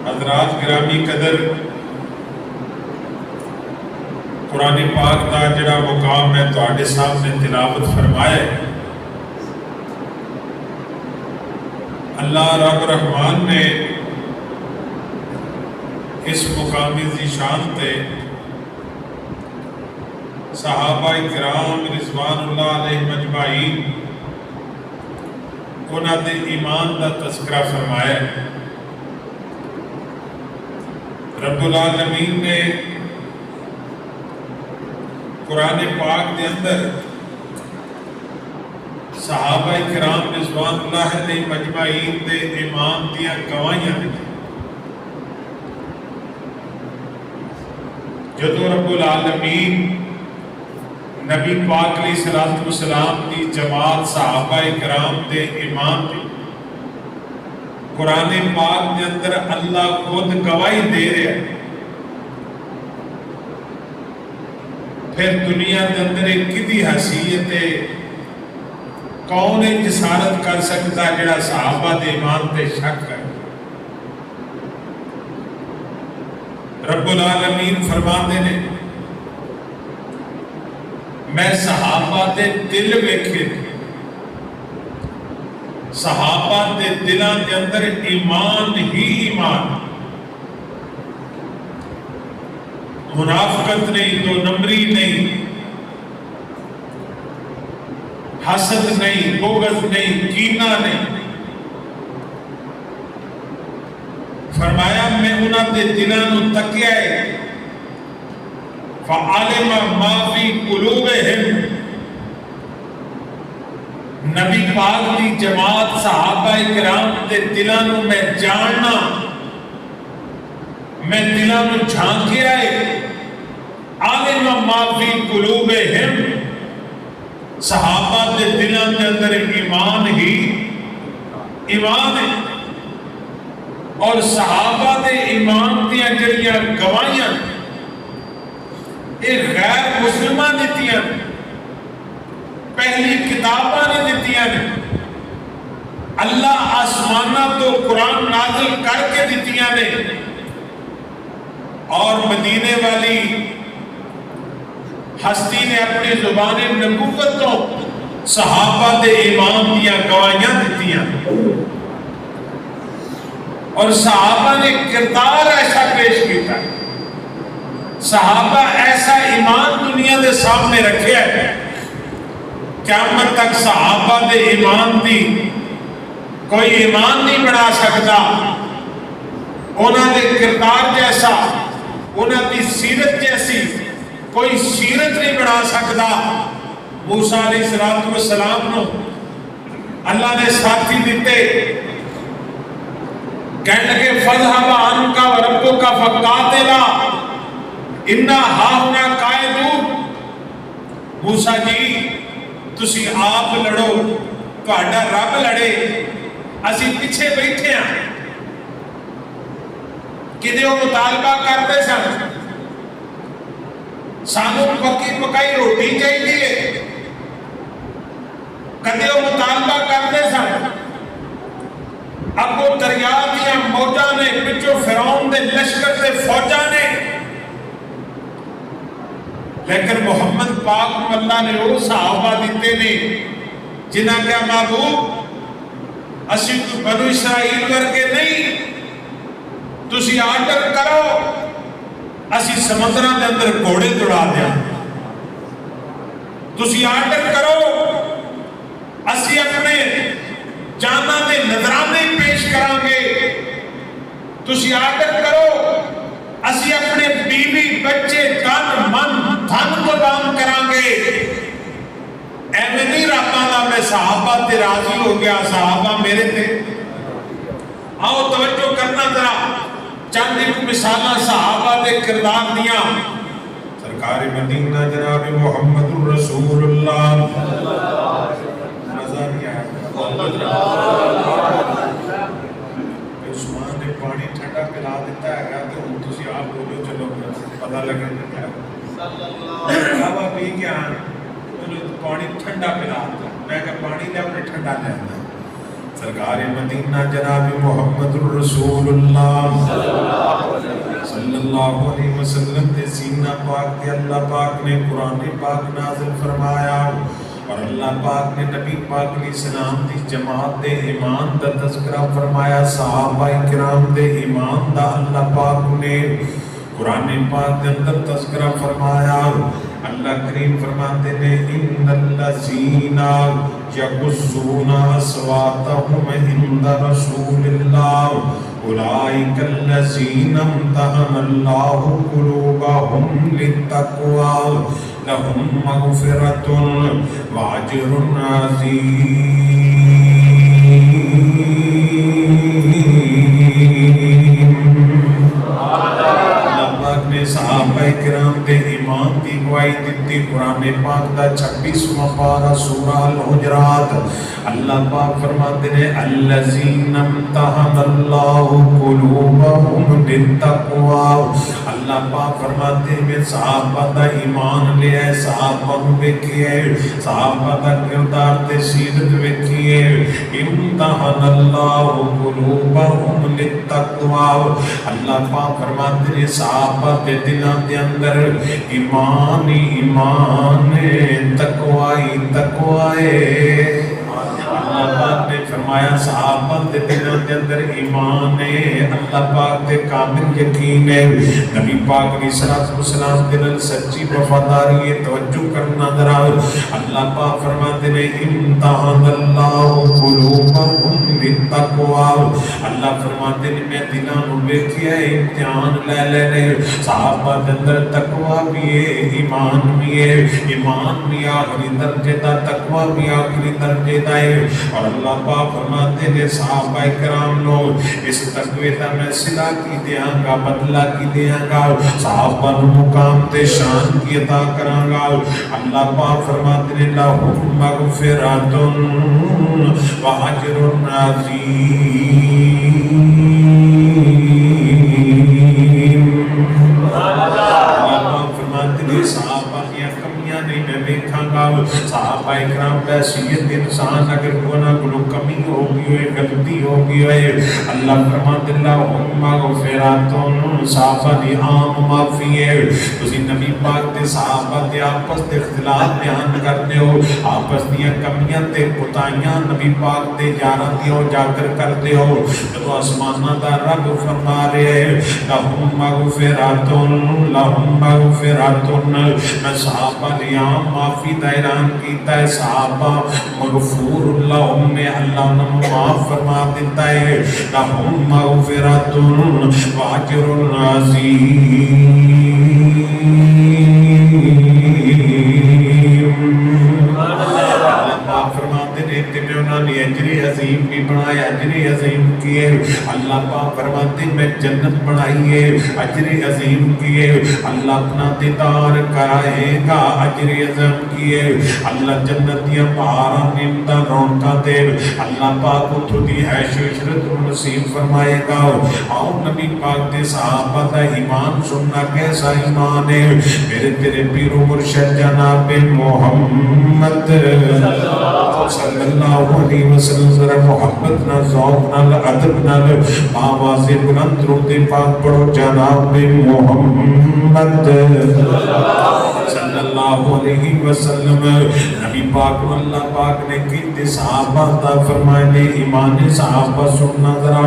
حضرات گرامی قدر، قرآن پاک کا جڑا مقام میں تواڈے سامنے تلاوت فرمایا ہے، اللہ رب رحمان نے اس مقامی ذیشان تے صحابہ کرام رضوان اللہ علیہ مجمعین انہاں دے ایمان دا تذکرہ فرمایا ہے۔ رب العالمین نے قرآن پاک دے اندر صحابہ کرام رضوان اللہ علیہ مجمعین دے ایمان دیاں گواہیاں دیں۔ جدو رب العالمین نبی پاک علیہ الصلوۃ والسلام دی جماعت صحابہ کرام دے ایمان دی قرآن پاک دے اندر اللہ خود گواہی دے رہا ہے، پھر دنیا دے اندر ایک کدی حیثیت ہے، کون جسارت کر سکتا جڑا صحابہ دے ایمان تے شک ہے؟ رب العالمین فرماتے نے میں صحابہ دے دل ویکھے، صحابہ دے دلاں دے اندر ایمان ہی ایمان، منافقت نہیں، دو نمبری نہیں، حسد نہیں، بغض نہیں، کینہ نہیں۔ فرمایا میں انہاں دے دلاں نوں تکیا ہے، فعلم ما فی قلوبہم، نبی پاک دی جماعت صحابہ کرام دے دلاں نوں میں جاننا، میں دلاں نوں جھانکیا ہے۔ عالم ما فی قلوبہم، صحابہ دے دلاں دے اندر ایمان ہی ایمان ہے، اور صحابہ دے ایمان دیاں جڑیاں گواہیاں ایک غیر مسلمہ دیتیاں، پہلی کتاباں نے دیتیاں، اللہ آسمانہ تو قرآن نازل کر کے دیتیاں نے، اور مدینے والی ہستی نے اپنی زبان نبوت تو صحابہ دے ایمان دیاں گواہیاں دیتیاں، اور صحابہ نے کردار ایسا پیش کیتا ہے، صحابہ ایسا ایمان دنیا دے سامنے رکھے ہے، قیامت تک صحابہ دے ایمان دی کوئی ایمان نہیں بنا سکتا، انہاں دے کردار جیسا، انہاں دی سیرت جیسی کوئی سیرت نہیں بنا سکتا۔ موسیٰ علیہ السلام نو اللہ نے ساتھی دیتے، کہنے لگے فَاذْهَبْ عَنْكَ وَرَبُّكَ فَقَاتِلَا اِنَّا هَاهُنَا قَاعِدُونَ، موسیٰ جی تسی آپ لڑو، تہاڈا رب لڑے، اسی پیچھے بیٹھے ہیں۔ کدے وہ مطالبہ کرتے سن سانو پکی پکائی روٹی چاہیے، کدے وہ مطالبہ کرتے سن اب وہ دریا دیا موجہ نے پچھو فرعون دے لشکر دے فوجہ نے، لیکن محمد پاک اللہ نے وہ صحابہ دیتے نے جنہاں کیا محبوب اسی تو بنو اسرائیل ورگے نہیں، تسی آرڈر کرو اسی سمندرہ دے اندر گھوڑے دوڑا دیا، تسی آرڈر کرو اسی اپنے جانا دے نظرانے پیش کریں گے، تسی آرڈر کرو اسی اپنے بیوی بچے تن من دھن قربان کریں گے۔ ایویں نہیں رابطہ میں صحابہ تے راضی ہو گیا، صحابہ میرے تھے۔ آؤ توجہ کرنا ذرا، چند ایک مثالہ صحابہ دے کردار دیا۔ سرکار مدینہ جناب محمد رسول اللہ مزہ کیا ہے، عثمان نے پانی ٹھنڈا پلا دیتا ہے تو تسی آپ بولو چلو پتہ لگے دیتا ہے صحابہ پی کے آن پانی ٹھنڈا پلا دیتا، میں کہا پانی لے اپنے ٹھنڈا لے آتا، سرکار مدینہ جناب محمد الرسول اللہ صلی اللہ علیہ وسلم دے سینہ پاک دے اللہ پاک نے قرآن پاک نازل فرمایا اور اللہ پاک نے نبی پاک علیہ السلام دی جماعت دے ایمان دا تذکرہ فرمایا صحابہ کرام دے ایمان دا اللہ پاک نے قرآن پاک دے اندر تذکرہ فرمایا اللہ کریم فرماتے ہیں ان الذین یغضون اصواتهم عند رسول اللہ اولئک الذین امتحن اللہ قلوبهم للتقوی لهم مغفرۃ واجر عظیم صحابہ کرام دے ایمان دی گواہی دیتی قرآن پاک دا 26واں پارہ سورہ الحجرات اللہ پاک فرماتے ہیں الذین امتحن اللہ قلوبهم للتقوی اللہ پاک فرماتے ہیں صحابہ دا ایمان لے آئے صحابہ ویکھیے صحابہ دا کردار تے سیرت ویکھیے امتحن اللہ قلوبهم للتقوی اللہ پاک فرماتے ہیں صحابہ دے دلان دے اندر ایمان ایمان تقوی اللہ پاک نے فرمایا صحابہ دے دلان دے اندر ایمان ہے اللہ پاک دے کامل یقین ہے نبی پاک علیہ السلام دل سچی وفاداری توجہ کرنا ذرا اللہ پاک فرماتے ہیں امتحان اللہ قلوبهم للتقوی اللہ فرماتے ہیں میں دلان ویکھیا امتحان لے لے صحابہ دے اندر تقوی بھی ہے ایمان بھی آخری درجے دا تقوی بھی آخری درجے دا ہے اور اللہ پاک فرماتے ہیں صحابہ کرام نو اس تقوی دا میں صلہ کی دیاں گا بدلہ کی دیاں گا صحابہ نو مقام تے شان کی عطا کراں گا اللہ پاک فرماتے ہیں لہم مغفرۃ و اجر عظیم صحابہ کی کمیاں نہیں میں دیکھاں گا صحابہ اکرام بحثیت انسان اگر گناہ گلو کمی ہوگی ہوئے غلطی ہوگی ہوئے اللہ فرمات اللہ مغفراتون صحابہ دی عام معافی ہے تسی نبی پاک دے صحابہ دے آپس دے اختلاف بیان کرتے ہو آپس دیا کمیاں تے کتائیاں نبی پاک دے جارہ دیا ہو جا کر کرتے ہو تو آسمانہ دا رب فرما رہے لہم مغفراتون میں صحابہ لیام معافی دائران کیتا ہے صحابہ مغفور اللہ نے اللہ نے معاف فرما دیتا ہے لہم مغفرۃ واجر عظیم فرماتے ہیں کہ میں انہوں نے اجر عظیم بھی بنایا اجر عظیم کیے اللہ پاک فرماتے ہیں میں جنت بنائی ہے اجر عظیم کیے اللہ اپنا دیدار کرائے گا اجر عظیم کیے اللہ جنتیاں پہارا نعمتہ رونکا دے اللہ پاک کو تھوڑی عیش و عشرت نصیب فرمائے گا آؤ نبی پاک دے صحابہ دا ایمان سننا کیسا ایمان ہے میرے تیرے پیر و مرشد جناب محمد صلی اللہ علیہ وسلم ذرا محبت نہ ذوق نہ ادب نہ آواز بلند درود پاک پڑھو جناب محمد صلی اللہ علیہ وسلم نبی پاک اللہ پاک نے کتنے صحابہ دا فرمائے ایمان صحابہ سننا ذرا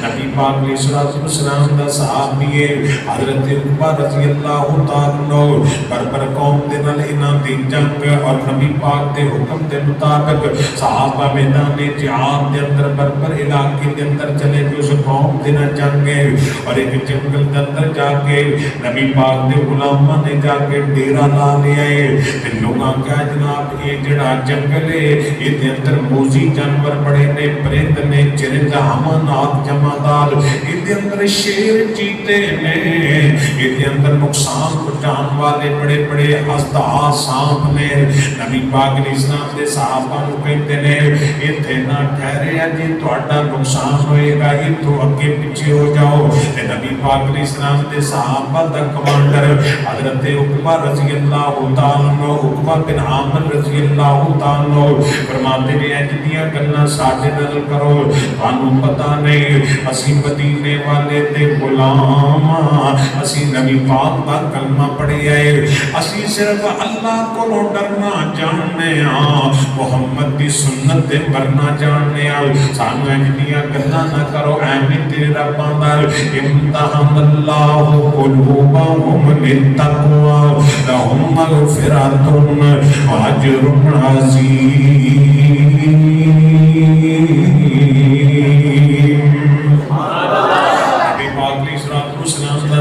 نبی پاک علیہ السلام دا صحابی ہے حضرت عمر رضی اللہ تعالیٰ بربر قوم دے نال انہاں دی جنگ اور نبی پاک دے حکم دے مطابق صحابہ میدان جہاد دے اندر بربر علاقے دے اندر چلے جو اس قوم دے نہ جنگے اور ایک جنگل دے اندر جا کے نبی پاک دے غلامہ نے جا کے ڈیرہ لا لیا ہے کہ لوگاں کیا جناب یہ جڑا جنگل ہے یہ دے اندر موزی جانور بڑے نے پرند نے چرند حمانات جمادار یہ دے اندر شیر چیتے نے یہ دے اندر نقصان پہنچان والے بڑے بڑے ہستہ سانپ نے نبی پاک علیہ السلام دے صحابہ کو کہتے نے یہ تھے نہ ٹھہرے جی تھوڑا نقصان ہوئے گا یہ تو اگے پیچھے ہو جاؤ نبی پاک علیہ السلام دے صحابہ دا کمانڈر حضرت عقبہ رضی اللہ تعالیٰ عقبہ بن عامر رضی اللہ अल्लाह ताला फरमाते ने इंज दियां गल्लां साडे नाल करो तानू पता नहीं असी मदीने वाले दे गुलाम असी नबी पाक दा कलमा पढ़िया है असी सिर्फ अल्लाह कोलों डरना जानने मुहम्मद दी सुन्नत ते मरना जानने सानू इंज दियां गल्लां ना करो ऐवें तेरे रब्बां नाल इम्तिहान अल्लाह कुलूबहुम लित्तक़वा लहुम मग़फ़िरतुन व अज्रुन अज़ीम।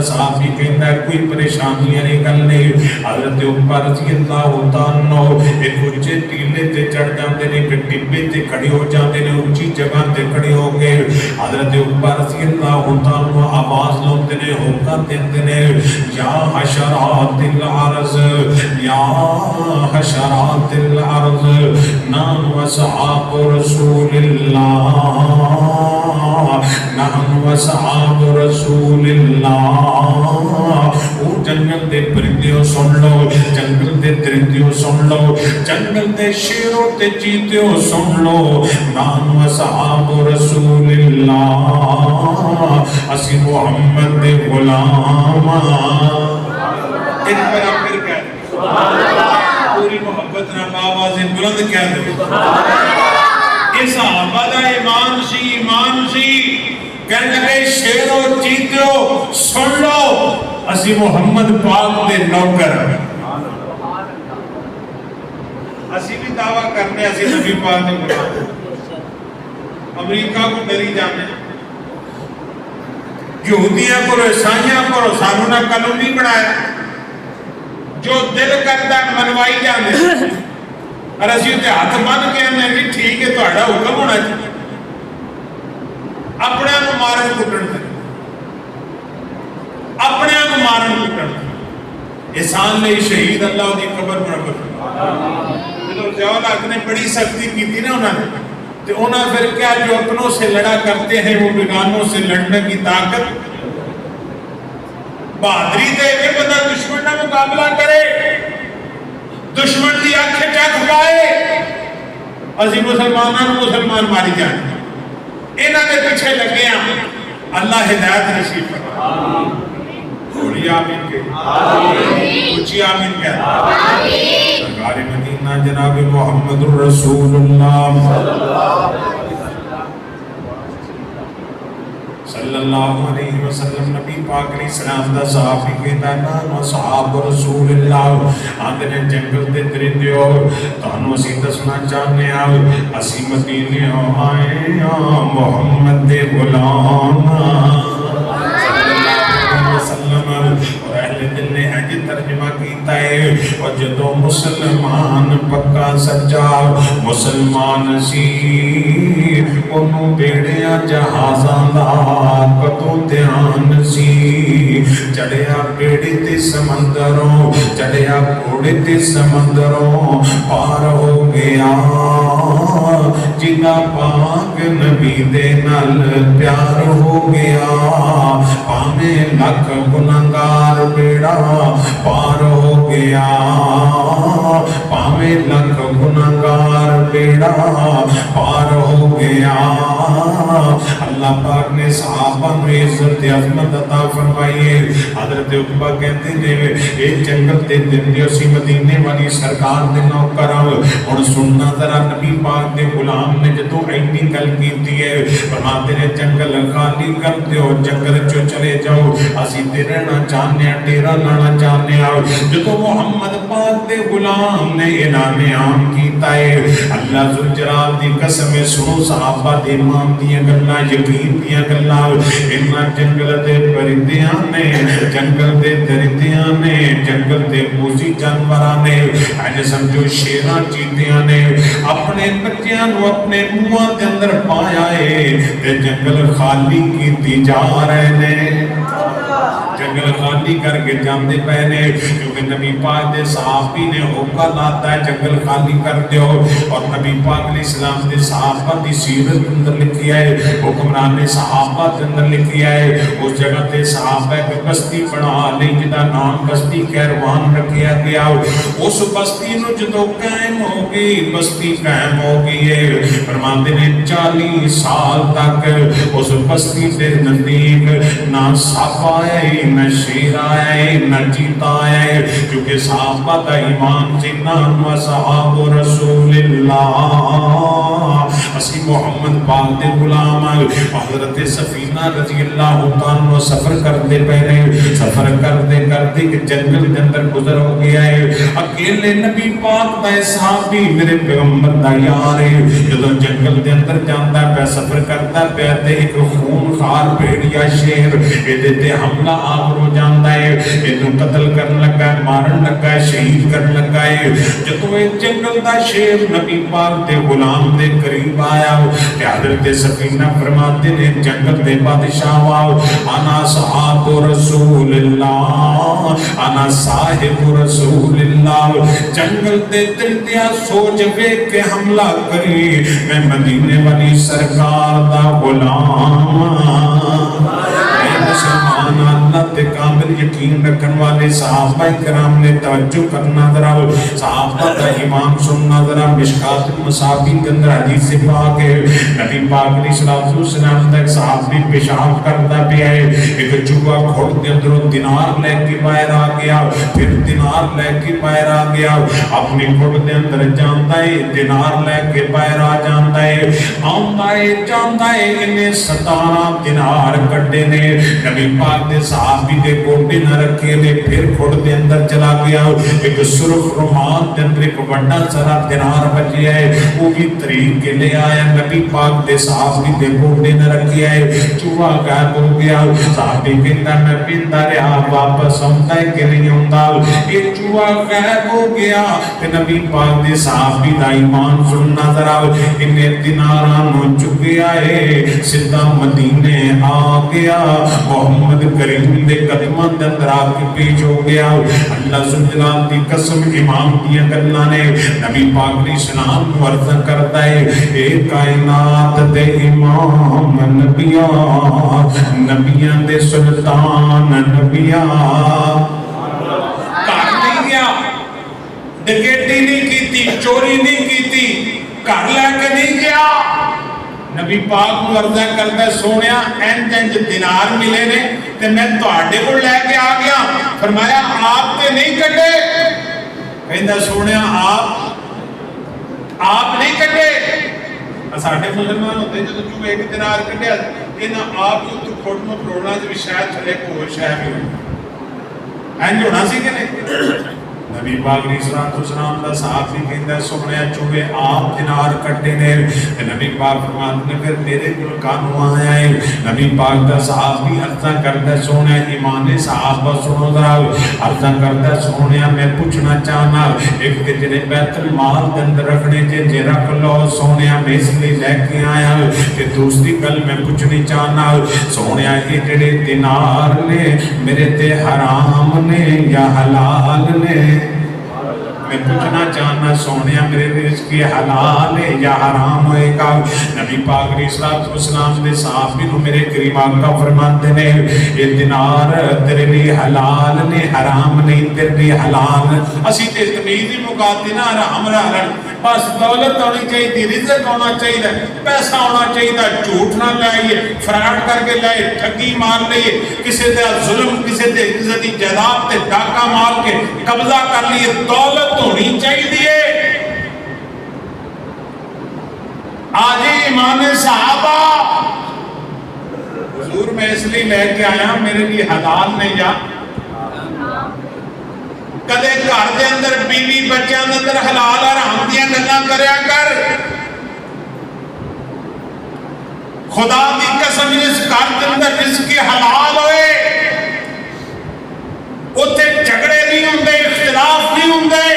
साथी कहता है कोई परेशानियां नहीं करने हजरत उमर रज़ी अल्लाह तआला एक ऊंचे टीले ते चढ़ जाते ने फिर टिब्बे ते खड़े हो जाते ने ऊंची जगह ते खड़े हो गए हजरत उमर रज़ी अल्लाह तआला आवाज लाते ने हुक्म देते ने या हशरातिल अर्ज़ या हशरातिल अर्ज़ नाम असहाब रसूलिल्लाह नाम असहाब रसूलिल्लाह। ओ जंगल दे परिंदियों सुन लो जंगल दे दरिंदियों सुन लो जंगल दे शेरों ते चीतियों सुन लो नाम असहाब रसूलिल्लाह असी मुहम्मद दे गुलाम। एक बार फिर कह सुभान अल्लाह पूरी मोहब्बत नाल आवाज़ बुलंद कह दो इस सहाबा दा ईमान सी कहने लगे शेरो चीतियो सुन लो असी मुहम्मद पाक दे नौकर असी भी दावा करने असी नबी पाक दे गुलाम अमेरिका को डरी जाने यहूदियों को ईसाइयों को सानू ना कानूनी बनाया जो दिल करता मनवाई जाने और असी उत्ते हाथ बन के आने भी ठीक है तुहाडा हुक्म होना चाहिए अपने को मारन कुटन अपने को मारन कुटन एहसान ले शहीद अल्लाह दी कब्र बराबर जो ज़ियाउल हक ने बड़ी सख्ती की थी ना उन्होंने तो उन्होंने फिर क्या जो अपनों से लड़ा करते हैं वो बेगानों से लड़ने की ताकत बहादुरी दे के बंदा दुश्मन का मुकाबला करे दुश्मन की अख चख पाए असी मुसलमानों मुसलमान मारी जाए इन्हां दे पीछे लगे अल्लाह हिदायत नसीब फरमाए बोलिए आमीन के आमीन ऊंची आमीन कह आमीन। सरकार मदीना जनाब मुहम्मदुर रसूलुल्लाह सल्लल्लाहु अलैहि वसल्लम नबी पाक ने सलाम दा साहब कहता ना सहाब रसूलुल्लाह आंदे जंगल दे दरिंदियो तानू असी दसना चाहने असी मदीने आए मुहम्मद दे गुलाम और अहले दिल ने इंज तर्जुमा कीता है और जदों मुसलमान पक्का सच्चा मुसलमान सी ओनू बेड़िया जहाज़ां दा कदों ध्यान सी चढ़िया बेड़ी ते समंदरों चढ़िया घोड़े ते समंदरों पार हो गया जिना पाक नबी दे नाल प्यार हो गया पावे लख गुनाहगार बेड़ा पार हो गया पावे लख गुनाहगार बेड़ा पार हो गया। अल्लाह पाक ने सहाबा को इज्जत अज़मत अता फरमाई है। हज़रत उक़बा कहते ने ये जंगल दे दिंदे सी मदीने वाली सरकार दे नौकर हुण सुनना जरा नबी पाक दे गुलाम ने जदों इन्नी गल कीती है फरमाते ने जंगल खाली कर दियो जंगल चो चले जाओ असी ते रहना चाहने डेरा लाना चाहने जदों मुहम्मद पाक दे गुलाम ने ऐलान आम कीता है अल्लाह ज़ुल जलाल दी कसम सुनो सहाबा दे ईमान दी गल्लां यकीन दी गल्लां इन्ना जंगल दे परिंदियां ने जंगल दे दरिंदियां ने जंगल दे मूसी जानवरां ने ऐ समझो शेरां चीतियां ने अपने बच्चियां नु अपने मुंहां दे अंदर पाया है ते जंगल खाली कीती जा रहे ने जंगल खाली करके जाते पे ने, क्योंकि नबी पाक के सहाबी ने होका लाता है जंगल खाली कर दो। और नबी पाक इस्लाम के सहाबा की सीरत अंदर लिखी है, हुक्मरान ने सहाबा के अंदर लिखी है। उस जगह ते सहाबा एक बस्ती बना ली जिसका नाम बस्ती कैरवान रखा गया। उस बस्ती नु जदों कायम हो गई, बस्ती कायम हो गई है, फरमाते ने 40 साल तक उस बस्ती के नजदीक ना सप आया है, न शेर आया है, न चीता आया है, क्योंकि सहाबा का ईमान जिन्ना व सहाब रसूलिल्लाह, असी मोहम्मद पाक दे गुलाम हजरत सफीना रजी अल्लाह तआला सफर करते पे रहे। सफर करते करते एक जंगल के अंदर गुजर हो गया है। अकेले नबी पाक दा सहाबी मेरे पैगंबर दा यार है, जदों जंगल के अंदर जाता है, सफर करता पे ते एक खूनखार भेड़िया शेर इहदे ते हमला आवर हो जाता है, इहनूं कत्ल करन लगा, मारन लगा, शहीद करन लगा है। जदों इह जंगल दा शेर नबी पाक दे गुलाम दे करीब आया ते हजरत सफीना फरमाते ने जंगल दे बादशाह आओ, अना सहाब रसूलुल्लाह, अना साहिब रसूलुल्लाह, जंगल दे दरिया सोच वेख के हमला करी, मैं मदीने वाली सरकार दा गुलाम। मुसलमान अल्लाह ते कामिल यकीन रखने वाले सहाबा किराम ने तवज्जो करना जरा, सहाबा का ईमान सुनना जरा। मिशकात मसाबी के अंदर हदीस से पाक है, नबी पाक ने सल्लल्लाहु अलैहि वसल्लम तक सहाबी पेशाब करता पिया है, एक चूहा घोड़ के अंदरों दिनार लेके बाहर आ गया, फिर दिनार लेके बाहर आ गया, अपनी घोड़ के अंदर जाता है, दिनार लेके बाहर आ जाता है, आंदा है जाता है, इन्हें 17 दिनार कड्डे ने। नबी पाक ने सहाबी के गोडे न रखे ने, फिर घोड़ के अंदर चला गया, एक सुर्ख रुमाल के अंदर एक बड़ा सारा दिनार बचिया है, वो भी तरीक के ले आया, नबी पाक ने सहाबी के गोडे न रखे है, चूहा गायब हो गया। सहाबी कहता मैं पींदा रहा, वापस आंदा है कि नहीं आंदा, ये चूहा गायब हो गया। ते नबी पाक ने सहाबी दा ईमान सुनना जरा, इन्हें दिनारां नु चुकिया है, सीधा मदीने आ गया, मोहम्मद करीम दे कदमां दे अंदर आके पेश हो गया। अल्लाह सुब्हान दी कसम इमाम दी गल्लां ने नबी पाक ने सलाम नु अर्ज करता है, ए कायनात दे इमाम नबिया, नबियां दे सुल्तान नबिया, घर नहीं गया, डकैती नहीं की, चोरी नहीं की, घर लैके नहीं गया। नबी पाक को अर्ज़ा करता सोनिया इंज इंज दिनार मिले ने ते मैं तुहाडे कोल लैके आ गया। फरमाया आप ते नहीं कटे, कहंदा सोनिया आप नहीं कटे। साडे मुसलमान होते जो तू एक दिनार कटिया इन्हां आप ही तू खुद में फरोड़ना भी शायद थले कोई शायद भी इंज होना सी कि नहीं। नबी पाक ने सलाम दा सहाबी कहंदा सोनिया चूहे आप दिनार कटे ने, नबी पाक फरमाते ने फिर तेरे कोल कानू आया है। नबी पाक दा सहाबी अर्ज़ा करदा सोनिया ईमान सहाबा सुनो जरा, अर्ज़ा करदा सोनिया मैं पूछना चाहना एक ते जेरे बैतुल माल दे अंदर रखने जे रख लो सोनिया मैं इसलिए लेके आया, ते दूसरी गल मैं पूछनी चाहना सोनिया ये जेड़े दिनार ने मेरे ते हराम ने या हलाल ने, मैं पूछना चाहना सोनिया मेरे रिज़्क़ हलाल है या हराम होएगा। नबी पाक अलैहिस्सलाम ने सहाबी को मेरे करीम आका फरमाते ने ये दिनार तेरे लिए हलाल ने हराम नहीं, तेरे लिए हलाल। असी ते तमीज़ ही मुकाती ना हराम हलाल, बस दौलत होनी चाहिए, रिज़्क़ होना चाहिए, पैसा होना चाहिए, झूठ ना लाइए, फ्रॉड करके लाए, ठगी मार लिए, किसी दे जुल्म किसी दे इज्जत की जायदाद ते डाका मार के कब्जा कर लिए, दौलत होनी चाहिए। आज ईमान सहाबा हुजूर मैं इसलिए लेके आया मेरे लिए हलाल नहीं जा। कदे घर के अंदर बीवी बच्चों के अंदर हलाल हराम दी गल्लां करया कर। खुदा की कसम इस घर के अंदर रिज़्क़ हलाल होए, उत्थे झगड़े नहीं होंदे, इख्तिलाफ नहीं होंदे,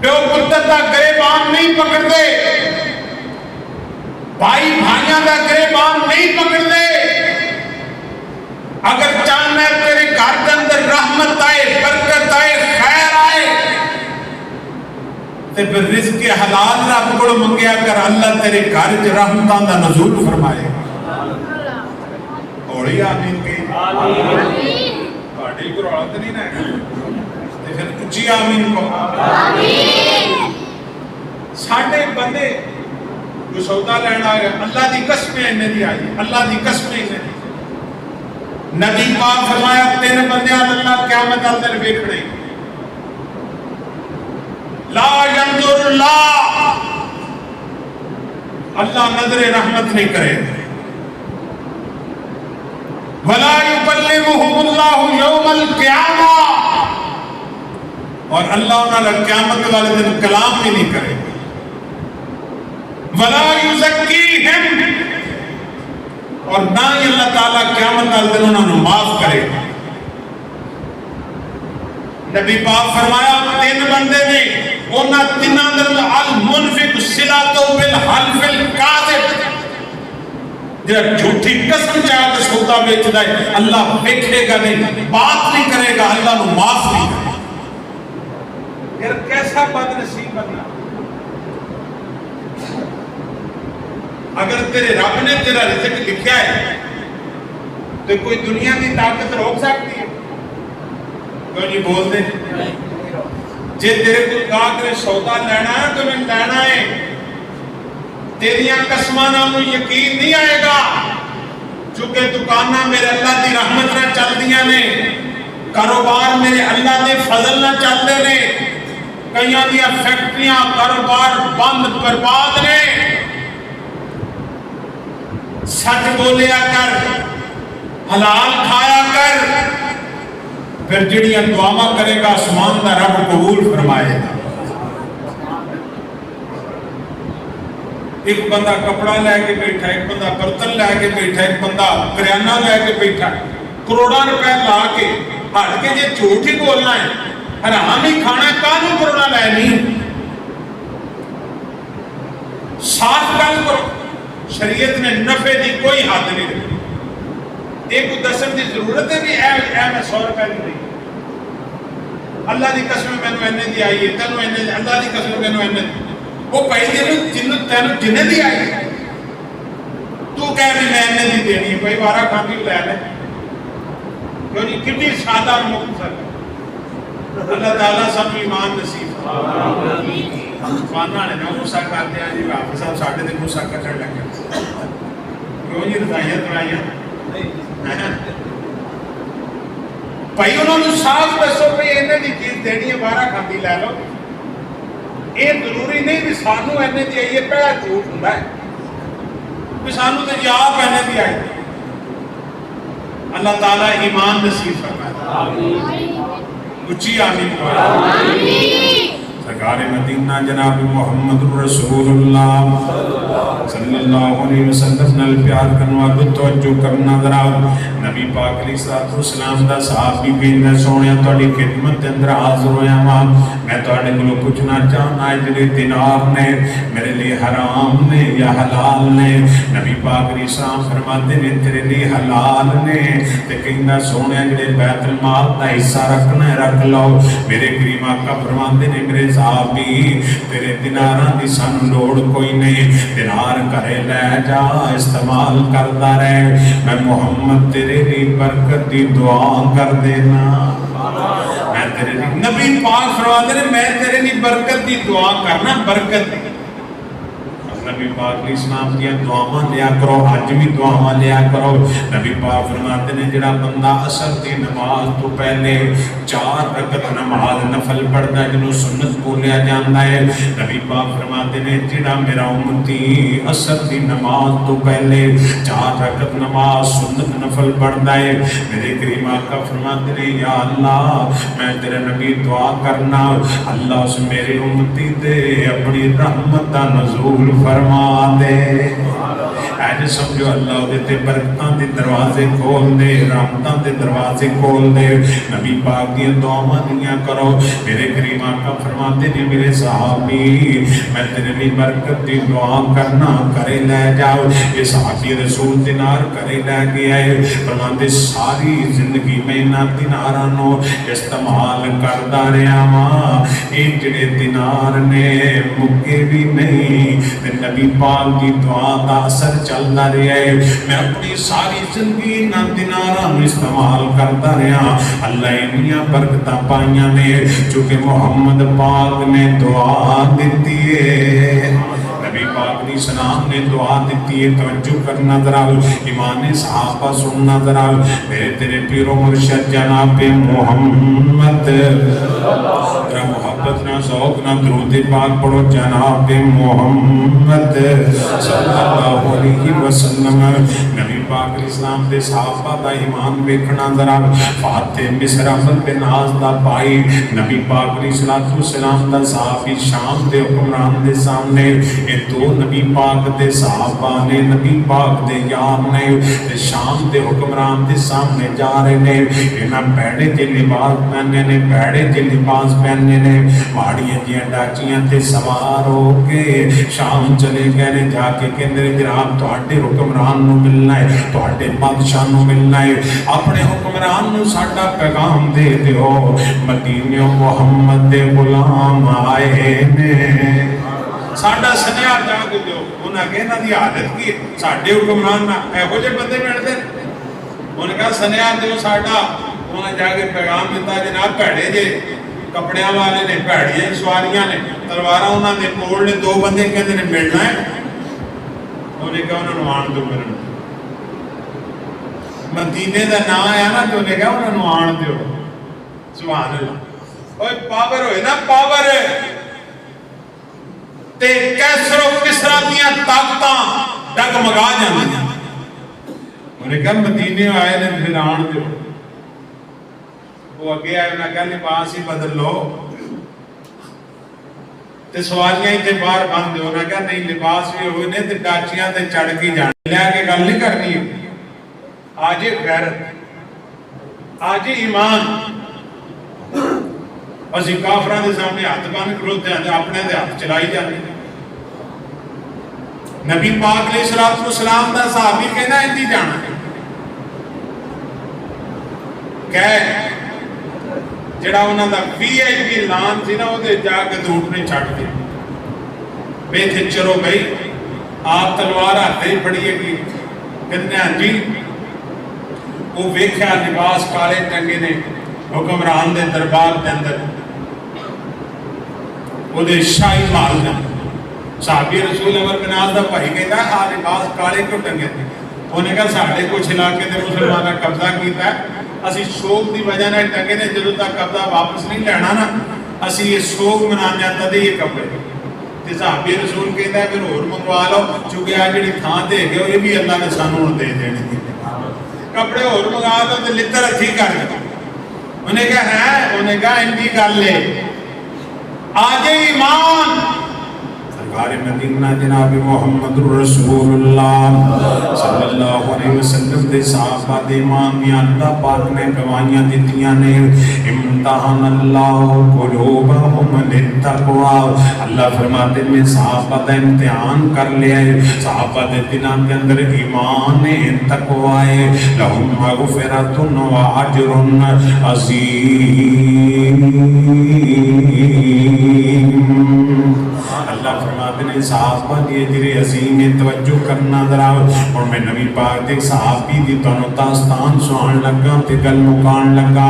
प्यो पुत्र का गिरबान नहीं पकड़ते, भाई भाइयों का गिरबान नहीं पकड़ते। اگر چاہنا ہے تیرے گھر کے اندر رحمت آئے، برکت آئے، خیر آئے، تے پھر رزق حلال رب کو منگیا کر، اللہ تیرے گھر چ رحمتاں دا نزول فرمائے گا۔ اوڑی آمین کہی، تہاڈی کوئی رولت نہیں نہ تے پھر اچھی آمین کو۔ ساڈے بندے جو سودا لین آئے، اللہ دی قسمیں انہیں دی آئی، اللہ دی قسمیں انہیں دی۔ نبی پاک فرمایا تین بندے اللہ قیامت اندر ویکھنے، لا ينظر اللہ، اللہ نظر رحمت نہیں کرے، ولا يكلمهم اللہ یوم القیامہ، اور اللہ انہوں قیامت والے دن کلام بھی نہیں کرے، ولا يزکیہم، اور نہ ہی اللہ تعالیٰ قیامت والے دن انہوں نے معاف کرے۔ نبی پاک فرمایا تین بندے نے، انہاں تیناں دے المنفق صلاتو بالحلف الکاذب، جڑا جھوٹی قسم چاہ کے سودا بیچدا ہے، اللہ دیکھے گا نہیں، بات نہیں کرے گا، اللہ نو معاف نہیں کرے گا۔ یار کیسا بد نصیب بندہ، اگر تیرے رب نے تیرا رزق لکھیا ہے تو کوئی دنیا کی طاقت روک سکتی ہے؟ کوئی نہیں بول دے جے تیرے کو گاہک نے سودا لینا ہے تو میں لینا ہے، تیریاں قسماں نال یقین نہیں آئے گا، چونکہ دکاناں میرے اللہ دی رحمت نہ چل دیاں نے، کاروبار میرے اللہ دے فضل نہ چلتے نے، کئیاں دیاں فیکٹریاں کاروبار بند برباد نے۔ سچ بولیا کر، حلال کھایا کر، پھر جڑیاں دعاواں کرے گا آسمان دا رب قبول فرمائے گا۔ ایک بندہ کپڑا لے کے بیٹھا، ایک بندہ برتن لے کے بیٹھا، ایک بندہ کریانہ لے کے بیٹھا، کروڑاں روپے لا کے ہٹ کے جے جھوٹ ہی بولنا ہے، حرام ہی کھانا ہے، کانوں کروڑا لے نہیں، صاف گل کرو۔ شریعت نے نفع دی کوئی حد نہیں رکھی، ایک دسن دی ضرورت ہے بھی اے میں 100 روپے دی نہیں، اللہ دی قسم میں نے انہیں دی آئی ہے، تینوں انہیں دی، اللہ دی قسم میں نے انہیں دی، وہ پہی جنہیں دی آئی ہے، تو کہہ بھی میں انہیں دی دینی ہے، کوئی بارہ کھاندی لے لے، کیوں نہیں کتنی سادہ اور مختصر۔ اللہ تعالیٰ سب ایمان نصیب فانا نے نہ غصہ کرتے ہیں جی حافظ صاحب ساڑھے دے غصہ کچھڑ لگے، کیوں جی رضائیاں ترائیاں بھائی انہوں نے صاف دسو کہ انہیں دی چیز دینی ہے، بارہ کھاندی لے لو، یہ ضروری نہیں بھی سانو انہیں دی آئی ہے، پہلا جھوٹ ہوندا ہے بھی سانو تے جا پہنے دی آئی۔ اللہ تعالیٰ ایمان نصیب فرمائے، اچھی آمین کو۔ سرکار مدینہ جناب محمد رسول اللہ صلی اللہ علیہ وسلم نال پیار کرنا اور توجہ کرنا ذرا نبی پاک علیہ الصلوۃ والسلام دا صحابی کہندا سونیا تہاڈی خدمت دے اندر حاضر ہویا ہاں، میں تہاڈے کولوں پوچھنا چاہنا ہے جڑے دینار نے میرے لیے حرام نے یا حلال نے؟ نبی پاک علیہ السلام فرماتے نے تیرے لیے حلال نے، تے کہندا سونیا جڑے بیت المال دا حصہ رکھنا ہے رکھ لو۔ میرے کریم آقا فرماتے نے میرے صحابی تیرے دیناراں دی سانو لوڑ کوئی نہیں، دینار کرے لے جا استعمال کردا رہے، میں محمد تیرے لیے برکت دی دعا کر دینا، میں تیرے لیے نبی پاک فرماتے ہیں میں تیرے لیے برکت دی دعا کرنا، برکت دی۔ نبی پاک علیہ السلام دیا دعاواں لیا کرو، آج بھی دعاواں لیا کرو۔ نبی پاک فرماتے ہیں جڑا بندہ عصر دی نماز تو پہلے 4 رکعت نماز نفل پڑھتا ہے جنہوں سنت بولیا جاندا ہے، نبی پاک فرماتے ہیں جڑا میرا امتی عصر دی نماز تو پہلے 4 رکعت نماز سنت نفل پڑھتا ہے، میرے کریم آقا فرماتے ہیں یا اللہ میں تیرے نبی دعا کرنا اللہ اس میرے امتی دے اپنی رحمت دا نزول فرما دے۔ اج समझो अल्लाह दे बरकतां दे दरवाजे खोल दे, रहमतां दे दरवाजे खोल दे। नबी पाक दी दुआवां दियां करो। मेरे करीम आका फरमाते ने मेरे सहाबी मैं तेरे लिए बरकत दी दुआ करना, करे ले जाओ। ये सहाबी रसूल दिनार करे ले गया है। फरमाते सारी जिंदगी में इन्हां दिनारां नूं इस्तेमाल करदा रहा वां, ये जिहड़े दिनार ने मुक्के भी नहीं। नबी पाक की दुआ का असर चलता रहा है। मैं अपनी सारी जिंदगी इन्हां दिनारां नूं इस्तेमाल करता रहा। अल्लाह इन्नियां बरकतां पाईयां ने चूंकि मुहम्मद पाक ने दुआ दी है। नबी पाक दी सलाम ने दुआ दी है। तवज्जो करना जरा, ईमान सहाबा सुनना जरा। मेरे तेरे पीरो मुर्शिद जनाब मुहम्मद, जरा मोहब्बत ना शौक ना दरूद पाक पढ़ो। जनाब मुहम्मद सल्लल्लाहु अलैहि वसल्लम। नबी पाक इस्लाम दे सहाबा दा ईमान वेखना जरा। फातिह मिस्र अहमद बिन नाज दा भाई नबी पाक अलैहि सलाम दा सहाबी शाम दे हुक्मरान दे सामने ये दो नबी पाक दे सहाबा ने, नबी पाक दे यार ने ते शाम दे हुक्मरान दे सामने जा रहे ने। इन्हां भैड़े जे लिबास पहने ने, भैड़े जे लिबास पहने ने, माड़ियां जियां डाचियां ते सवार हो के शाम चले गए ने। जाके कहंदे ने जनाब तुहाडे हुक्मरान नूं मिलना है, तुहाडे बादशाह नूं मिलना है, अपने हुक्मरान नूं साडा पैगाम दे दिओ। मदीने मुहम्मद दे गुलाम आए ने, साडा सनेहा जाग दिओ। उन्हां कहा इन्हां दी हालत की साडे हुक्मरान नाल इहो जिहे बंदे मिलदे। उन्हें कहा सनेहा दिओ साडा। उन्हें जाके पैगाम दिता जनाब भैड़े जे कपड़ियां वाले ने, भैड़ियां सवारियां ने, तलवारां उन्होंने कोल ने, दो बंदे कहते ने मिलना है। उन्हें कहा उन्होंने आण दो मिलन। मदीने का नाम आया ना तो उन्हें कहा उन्होंने आण दो। सुभान अल्लाह। ओए पावर होए ना पावर ते कैसरो किसरा दियां ताकतां डगमगा जांदियां। उन्हें कहा मदीने आए ने फिर आण दो। वो अगे आए उन्हें कहा लिबास ही बदल लो ते सवारियां इतने बाहर बंद दो। उन्हें कहा नहीं लिबास भी हुए ने ते डाचियां ते चढ़ के जाने लैके गल नहीं करनी है। आज गैरत, आज ईमान। असीं काफरां दे सामने हथ बन खलोते हैं, अपने दे हथ चलाई जाते। नबी पाक अलैहिस्सलाम दा सहाबी कहना इंदी जाना कह जड़ा उन्होंने VIP ऐलान थी ना वो जाके दूट नहीं छड़ दी बेथे चलो भाई आप तलवार हाथ ही फड़िएगी। कहते हाँ जी। वो वेख्या लिबास काले टंगे ने हुक्मरान दे दरबार के अंदर वो शाही महल ने। साहबी रसूल अमर बिन नाज दा भाई कहता आ लिबास काले क्यों टंगे थे। उन्हें कहा साढ़े कुछ इलाके के मुसलमाना कब्जा किया, असी शोक की वजह ने टंगे ने, जो तक कब्जा वापस नहीं लेना ना असी ये शोक मनाने तद ये कपड़े। तो साहबी रसूल कहता है फिर होर मंगवा लो, चूंकि आ जी थां दे गए ये भी अल्लाह ने सानू दे देने कपड़े होर मंगा लो तो लिद्दर हथी कर। उन्हें कहा है, उन्हें कहा इनकी गल है आज ईमान सरकार मदीना जनाब मुहम्मद रसूलुल्लाह सल्लल्लाहु अलैहि वसल्लम दे सहाबा दे ईमान दी अल्लाह पाक ने गवाहियां दित्तियां ने। इम्तिहान अल्लाह कुलूबहुम लित्तक़वा। अल्लाह फरमाते हैं सहाबा का इम्तिहान कर लिया है। सहाबा दे दिलों के अंदर ईमान है, तक़वा है। लहुम मग़फ़िरतुन व अज्रुन अज़ीम। अल्लाह फरमाते हैं सहाबा दी अजर अजीम में तवज्जो करना जरा। और मैं नबी पाक दे सहाबी दी तनो दास्तान सुनान लगा ते गल मुकान लगा।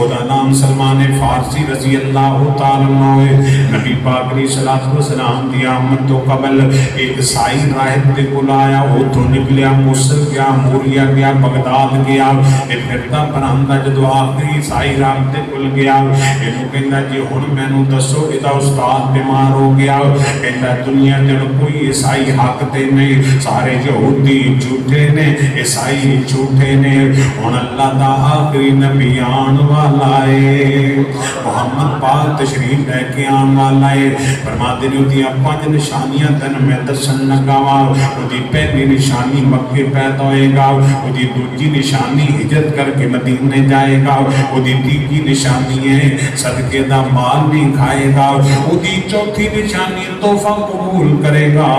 ओदा नाम सलमान फारसी रजी अल्लाह तआला अन्हु है। नबी पाक दी सलातो व सलाम दी आमद तो कबल एक साई राहब दे कोल आया। उथों निकलिया मुसल गया, मूरिया गया, बगदाद गया। ये फिरदा बनांदा जदों आखिरी साई राहब दे कोल गया, इहनू कहंदा जी हुण मैनू दसो इहदा उस्ताद बीमार हो गया। कहता दुनिया ते कोई ईसाई हक ते नहीं, सारे यहूदी झूठे ने, ईसाई झूठे ने। हुण अल्लाह दा आखिरी नबी आन वाला है, मुहम्मद पाक तशरीफ लैके आन वाला है। फरमाते ने उहदियां 5 निशानियां तन मैं दसन लगा वा। उहदी पहली निशानी मक्के पैदा होएगा, उहदी दूजी निशानी हिजरत करके मदीने जाएगा, उहदी तीसरी निशानी है सदके दा माल नहीं खाएगा, उहदी चौथी निशानी तोहफा कबूल करेगा,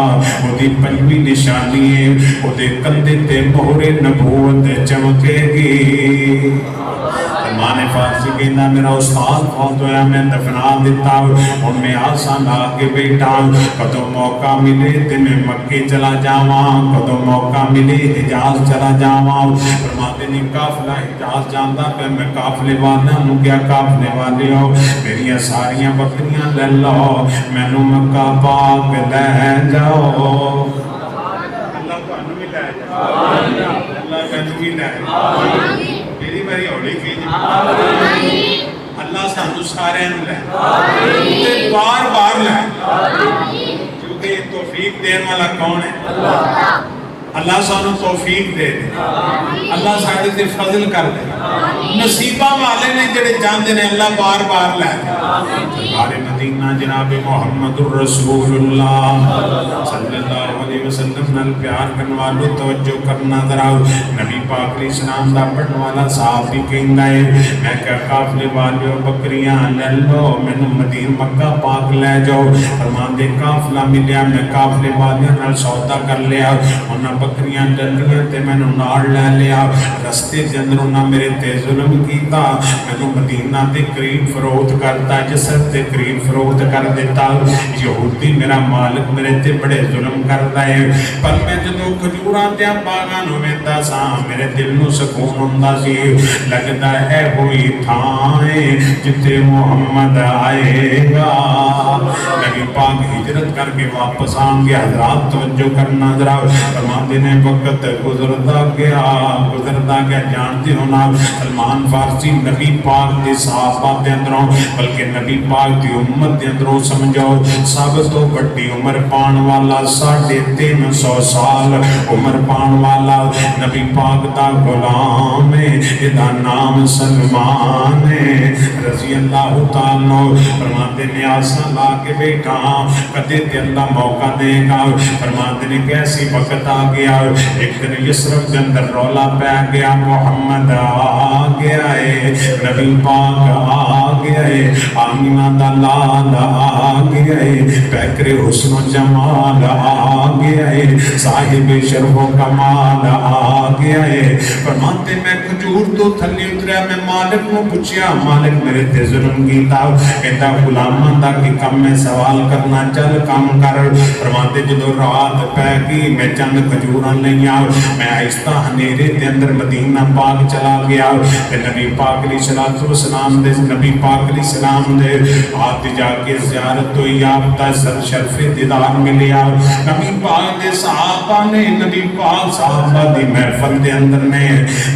उहदी पंजवीं निशानी है उहदे कंधे ते मोहरे नबूवत चमकेगी। माने फारसी कहना मेरा उस्ताद बहुत होया, मैं दफना दिता, और मैं आसा ला के बैठा, कदों मौका मिले तो मैं मक्के चला जावा, कदों मौका मिले हिजाज चला जावा। फरमाते ने काफिला हिजाज जाता पे, मैं काफिले वाले नूं क्या काफिले वाले हो मेरिया सारियां बकरियां ले लो, मैनू मक्का पाक ले जाओ। अल्लाह तुहानू भी ले जाए, अल्लाह मैनू भी ले जाए, मेरी बारी हौली की अल्लाह सानू सारे ले बार बार ले, क्योंकि तौफीक देने वाला कौन है? अल्लाह सानू तौफीक दे, अल्लाह साडे ते फजल कर दे। नसीबा वाले ने जेड़े जांदे ने अल्लाह बार बार लै। सारे मदीना जनाब मुहम्मदुर रसूलुल्लाह सल्लल्लाहु अलैहि वसल्लम नाल प्यार करने वालों तवज्जो करना जरा। नबी पाक अलैहि सलाम दा पढ़ने वाला साहबी कहंदा है मैं क्या काफिले वालियो बकरियां ले लो, मैनू मदीना मक्का पाक ले जाओ। फरमांदे काफिला मिलिया, मैं काफिले वालियां नाल सौदा कर लिया, उन्हां बकरियां डंडियां ते मैनू नाल ले लिया। रस्ते दे अंदर उन्हां मेरे ते जुल्म कीता, मैनू मदीना दे करीब फरोख्त करता, जिसर दे करीब फरोख्त कर दिता। यहूदी मेरा मालिक मेरे ते बड़े जुल्म करदा है, पर मैं जदों खजूरां ते बागां नूं वेंदा सां मेरे दिल नूं सुकून हुंदा सी। लगदा है कोई थां है जिथे मुहम्मद आएगा। नबी पाक हिजरत करके वापस आएंगे। हज़रात तवज्जो करना जरा। फरमाते ने वक्त गुजरता गया जानते हो ना। सलमान फारसी नबी पाक के सहाबा के अंदरों बल्कि नबी पाक की उम्मत के अंदरों समझो सब तो बड़ी उम्र पान वाला 350 साल उम्र पान वाला नबी पाक का गुलाम है, इसका नाम सलमान है रजी अल्लाह तआला। फरमाते ने आसा ला के बैठा कदे ते अल्लाह मौका देगा। फरमाते ने कैसी वक्त आ गया, एक दिन यसरफ के अंदर रौला पै गया, मुहम्मद आ गया है, नबी पाक आ गया है, आमिना दा लाल आ गया है, बैकरे हुस्न जमाल आ गया है, साहिब शर्फो कमाल आ गया है। फरमाते मैं खजूर तो थल्ले उतरिया, मैं मालिक को पूछया मालिक मेरे ते जुल्म कीता, कहता गुलामां दा की कम मैं सवाल करना चल काम कर। फरमाते जदों रात पै गई मैं चंद खजूरां लईआं, मैं आहिस्ता हनेरे दे अंदर मदीना पाक चला गया ते नबी पाक अलैहिस्सलातु वस्सलाम दे नबी पाक अलैहिस्सलाम दे हाथ जाके ज़ियारत हुई, आपदा सर शर्फे दीदार मिलिया। नबी पाक दे सहाबा ने नबी पाक सहाबा दी महफिल दे अंदर ने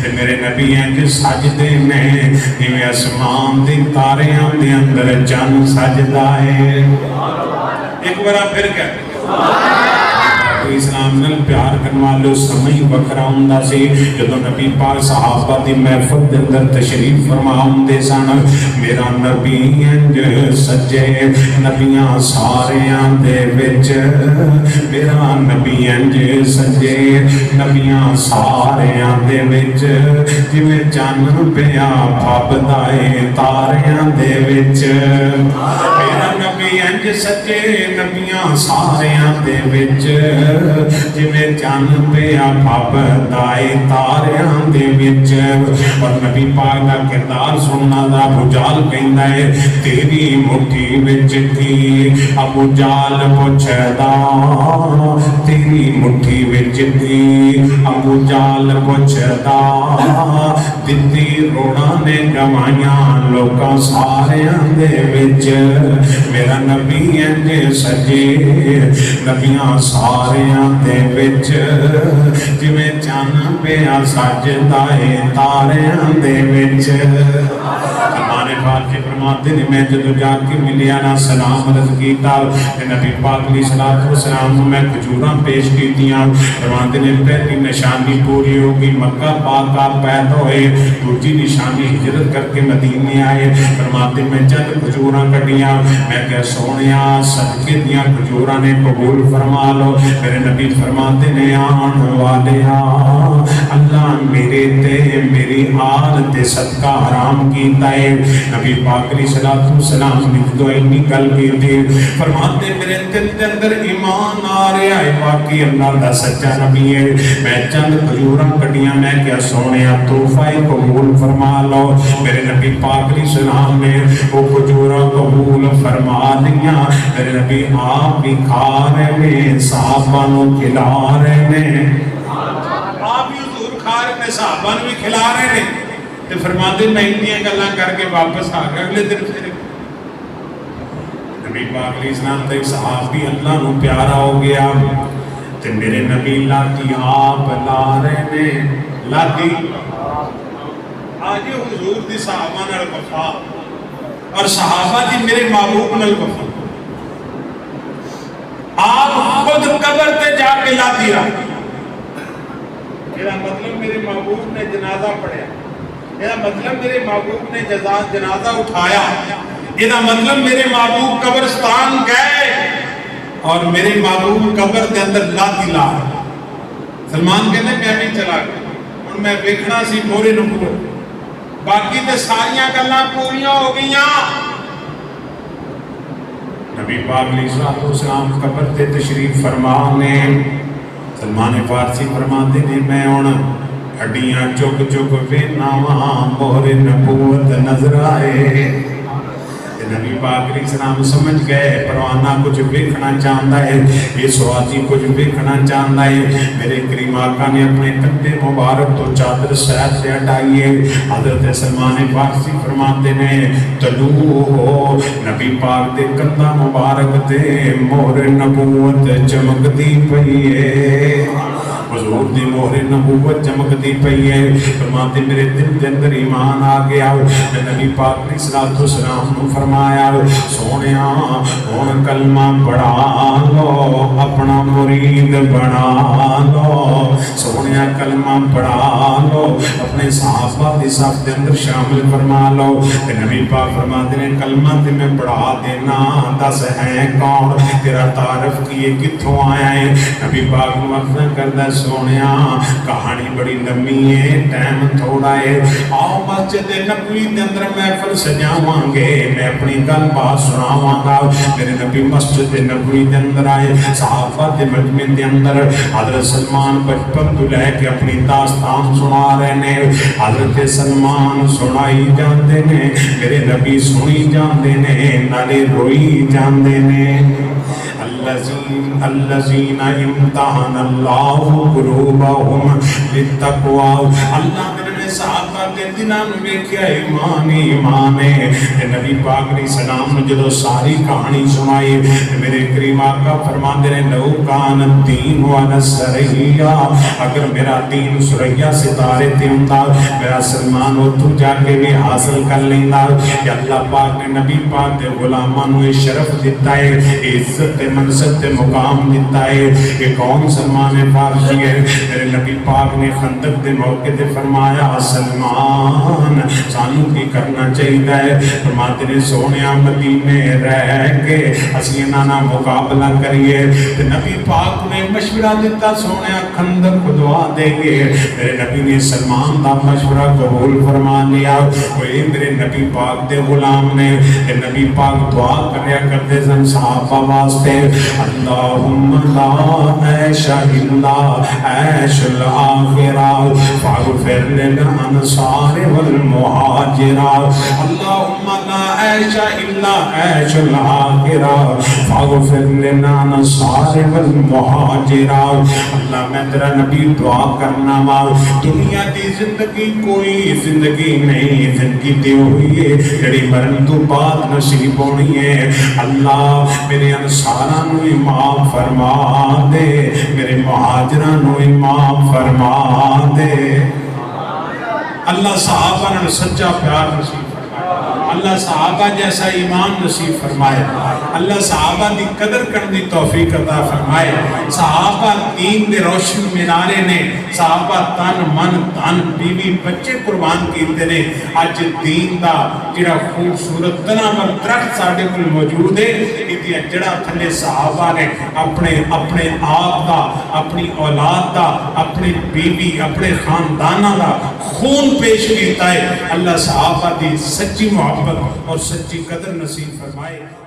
ते मेरे नबी हैं कि सजदे ने जिवें आसमान दे तारियां दे अंदर चंद सजदा है। एक बार फिर कह इस्लाम नाल प्यार करने वाले समय वखरा हुंदा सी। जदों नबी पाक सहाबा दी महफिल दे अंदर तशरीफ फरमा हुंदे सन, मेरा नबी इंज सजे नबियां सारियां दे विच, मेरा नबी इंज सजे नबियां सारियां दे विच, जिवें चन्न पिया फबदा है तारियां दे विच। मेरा नबी इंज सजे नबियां सारियां दे विच, जिवें चन्न पिया फबदा है तारियां दे विच। और नबी पाक दा किरदार सुनना दा अबू जाल कहंदा है तेरी मुट्ठी विच की, अबू जाल पुछदा तेरी मुट्ठी विच की, अबू जाल पुछदा दित्ती रोड़ा ने गवाइयां लोकां सारियां दे विच। मेरा नबी इंज सजे नबियां सारियां दे विच, जिवें चन्न पिया सजदा है तारियां दे विच। फारसी फरमाते ने मैं जदों जाके मिलिया ना सलाम अर्ज कीता ते नबी पाक अलैहि सलातो व सलाम मैं खजूरां पेश कीतियां। फरमाते ने पहली निशानी पूरी हो गई, मक्का पाक आप पैदा होए। दूसरी निशानी हिजरत करके मदीने आए। फरमाते मैं चंद खजूरां कटियां, मैं क्या सोनिया सदके दियां खजूरां ने कबूल फरमा लो। मेरे नबी फरमाते ने आन वाले अल्लाह मेरे ते मेरी आल ते सदका हराम कीता है। नबी पाक अलैहि सलातो सलाम ने जो इन्नी गल कीती फरमाते मेरे दिल के अंदर ईमान आ रहा है वाकई अल्लाह दा सच्चा नबी है। मैं चंद खजूरां कटियां, मैं क्या सोनिया तोहफा कबूल फरमा लो। मेरे नबी पाक अलैहि सलाम ने वो खजूरां कबूल फरमा लिया। मेरे नबी आप भी खा रहे हैं, साहबा नूं खिला रहे हैं, आप भी हुजूर खा रहे हैं, साहबा नूं भी खिला रहे हैं। ते फरमाते मैं इन्नियां गल्लां करके वापस आ गया। अगले दिन फिर नबी पाक अलैहि सलाम दा एक सहाबी अल्लाह नूं प्यारा हो गया ते मेरे नबी लाती आप ला रहे ने, लाती आज हुजूर दी सहाबा नाल वफा और सहाबा दी मेरे महबूब नाल वफा। आप खुद कब्र ते जाके लाती रहा। मतलब मेरे महबूब ने जनाजा पढ़िया, ਇਹਦਾ मतलब मेरे महबूब ने जनाजा उठाया, ਇਹਦਾ मतलब मेरे महबूब कब्रिस्तान गए और मेरे महबूब कब्र के अंदर लाती ला। सलमान कहते मैं भी चला गया, हुण मैं वेखना सी मोहरे नबूवत, बाकी ते सारियां गल्लां पूरियां हो गईयां। नबी पाक अलैहि सलाम कब्र ते तशरीफ फरमा ने। सलमान फारसी फरमाते ने मैं हुण हड्डियां चुग चुग वेना वहां मोहरे नबूवत नजर आए। नबी पाक अलैहि सलाम समझ गए परवाना कुछ देखना चाहता है, ये स्वाजी कुछ देखना चाहता है। मेरे करीम आका ने अपने कंधे मुबारक तो चादर सैर से हटाई है। हजरत सलमान फारसी फरमाते ने तलू हो नबी पाक दे कंधा मुबारक ते मोहरे नबूवत चमकती पई है, हुजूर दी मोहरे नबूवत चमकती पई है। फरमाते मेरे दिल के अंदर ईमान आ गया। नबी पाक अलैहि सलातो सलाम ने फरमाया सोनिया हुण कलमा पढ़ा लो, अपना मुरीद बना लो। सोनिया कलमा पढ़ा लो, अपने सहाबा दी साथ के अंदर शामिल फरमा लो। नबी पाक फरमाते ने कलमा ते मैं पढ़ा देना, दस है कौन, तेरा तारफ किए कित्थों आया है। नबी पाक मर्ज़ करदा सोनिया कहानी बड़ी लंबी है, टाइम थोड़ा है, आओ मस्जिद नबवी के अंदर महफिल सजावांगे, मैं अपनी गल बात सुनावांगा। मेरे नबी मस्जिद नबवी के अंदर आए, सहाबा के मजमे के अंदर हजरत सलमान बचपन तो लैके अपनी दास्तान सुना रहे ने। हजरत सलमान सुनाई जाते ने, मेरे नबी सुनी जाते ने, नाले रोई जाते ने। अल्लज़ीना इम्तहनल्लाहु कुलूबहुम लित्तक़वा। अल्लाह ने सहाबा के दिनां नूं वेखिया ईमान ही ईमान है। नबी पाक अलैहि सलाम ने जदों सारी कहानी सुनाई, मेरे करीम आका फरमाते ने लौ कान दीन व सरैया, अगर मेरा दीन सुरैया सितारे ते हुंदा मेरा सलमान उत्थों जाके भी हासिल कर लेंदा। अल्लाह पाक ने नबी पाक दे गुलामां नूं शरफ दिता है, इज्जत ते मनसब ते मुकाम दिता है। ये कौन सलमान फारसी है। मेरे नबी पाक ने खंदक दे मौके ते फरमाया सलमान सानू की करना चाहिए। फरमाते ने सोनिया मदीने रह के असीं इन्हां नाल मुकाबला करिए। नबी पाक ने मशवरा दिता सोनिया खंदक खुदवा देंगे। मेरे नबी ने सलमान का मशवरा कबूल फरमा लिया। कोई मेरे नबी पाक दे गुलाम ने नबी पाक दुआ करया करते सन सहाबा वास्ते, अल्लाहुम्मा ला ऐशा इल्ला ऐशुल आखिरा फागफिर लिल अंसार वल मुहाजिरा। अल्लाहुम्मा ला ऐशा इल्ला ऐशुल आखिरा फागफिर लिल अंसार वल मुहाजिरा। अल्लाह मैं तेरा नबी दुआ करना वा, दुनिया की जिंदगी कोई जिंदगी नहीं, जिंदगी दी हुई है जेड़ी मरन तो बाद नसीब होनी है। अल्लाह मेरे अंसारां नूं ही माफ फरमा दे, मेरे मुहाजिरां नूं ही माफ फरमा दे। अल्लाह सहाबा नाल सच्चा प्यार नसीब फरमा। اللہ صحابہ جیسا ایمان نصیب فرمائے، اللہ صحابہ دی قدر کرنے دی توفیق عطا فرمائے۔ صحابہ دین دے روشن منارے نے، صحابہ تن من تن بیوی بچے قربان کیتے نے۔ اج دین دا جڑا خوبصورت تناور درخت ساڈے کول موجود ہے، ایدی جڑا تھلے صحابہ نے اپنے آپ دا، اپنی اولاد دا، اپنی بیوی، اپنے خاندانہ دا خون پیش کیتا ہے۔ اللہ صحابہ دی سچی محبت اور سچی قدر نصیب فرمائے۔